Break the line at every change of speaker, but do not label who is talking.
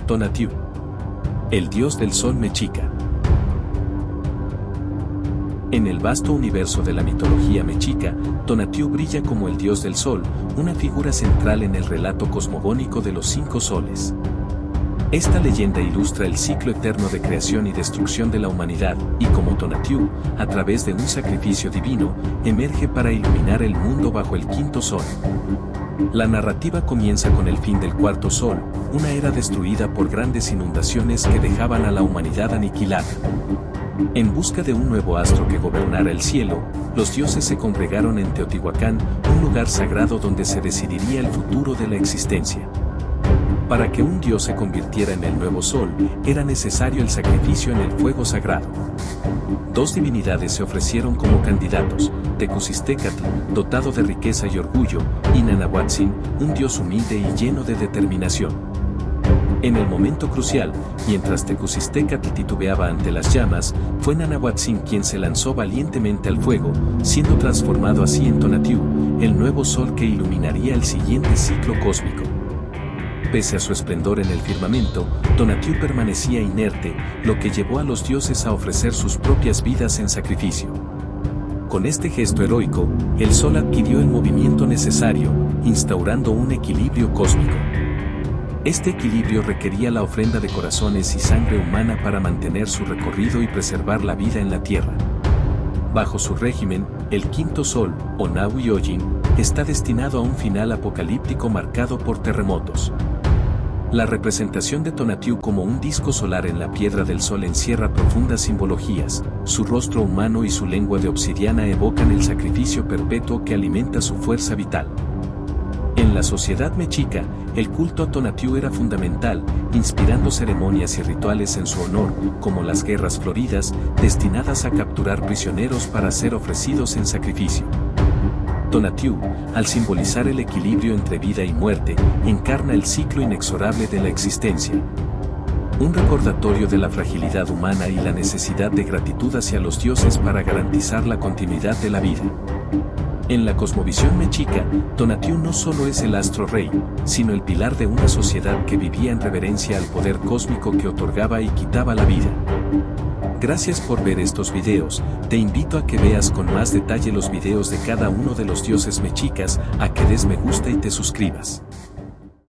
Tonatiuh, el dios del sol mexica. En el vasto universo de la mitología mexica, Tonatiuh brilla como el dios del sol, una figura central en el relato cosmogónico de los 5 soles. Esta leyenda ilustra el ciclo eterno de creación y destrucción de la humanidad, y como Tonatiuh, a través de un sacrificio divino, emerge para iluminar el mundo bajo el 5.º sol. La narrativa comienza con el fin del 4.º sol, una era destruida por grandes inundaciones que dejaban a la humanidad aniquilada. En busca de un nuevo astro que gobernara el cielo, los dioses se congregaron en Teotihuacán, un lugar sagrado donde se decidiría el futuro de la existencia. Para que un dios se convirtiera en el nuevo sol, era necesario el sacrificio en el fuego sagrado. 2 divinidades se ofrecieron como candidatos: Tecusistecatl, dotado de riqueza y orgullo, y Nanahuatzin, un dios humilde y lleno de determinación. En el momento crucial, mientras Tecusistecatl titubeaba ante las llamas, fue Nanahuatzin quien se lanzó valientemente al fuego, siendo transformado así en Tonatiuh, el nuevo sol que iluminaría el siguiente ciclo cósmico. Pese a su esplendor en el firmamento, Tonatiuh permanecía inerte, lo que llevó a los dioses a ofrecer sus propias vidas en sacrificio. Con este gesto heroico, el sol adquirió el movimiento necesario, instaurando un equilibrio cósmico. Este equilibrio requería la ofrenda de corazones y sangre humana para mantener su recorrido y preservar la vida en la Tierra. Bajo su régimen, el 5.º sol, o Nahui-Ojin, está destinado a un final apocalíptico marcado por terremotos. La representación de Tonatiuh como un disco solar en la piedra del sol encierra profundas simbologías. Su rostro humano y su lengua de obsidiana evocan el sacrificio perpetuo que alimenta su fuerza vital. En la sociedad mexica, el culto a Tonatiuh era fundamental, inspirando ceremonias y rituales en su honor, como las guerras floridas, destinadas a capturar prisioneros para ser ofrecidos en sacrificio. Tonatiuh, al simbolizar el equilibrio entre vida y muerte, encarna el ciclo inexorable de la existencia. Un recordatorio de la fragilidad humana y la necesidad de gratitud hacia los dioses para garantizar la continuidad de la vida. En la cosmovisión mexica, Tonatiuh no solo es el astro rey, sino el pilar de una sociedad que vivía en reverencia al poder cósmico que otorgaba y quitaba la vida. Gracias por ver estos videos, te invito a que veas con más detalle los videos de cada uno de los dioses mexicas, a que des me gusta y te suscribas.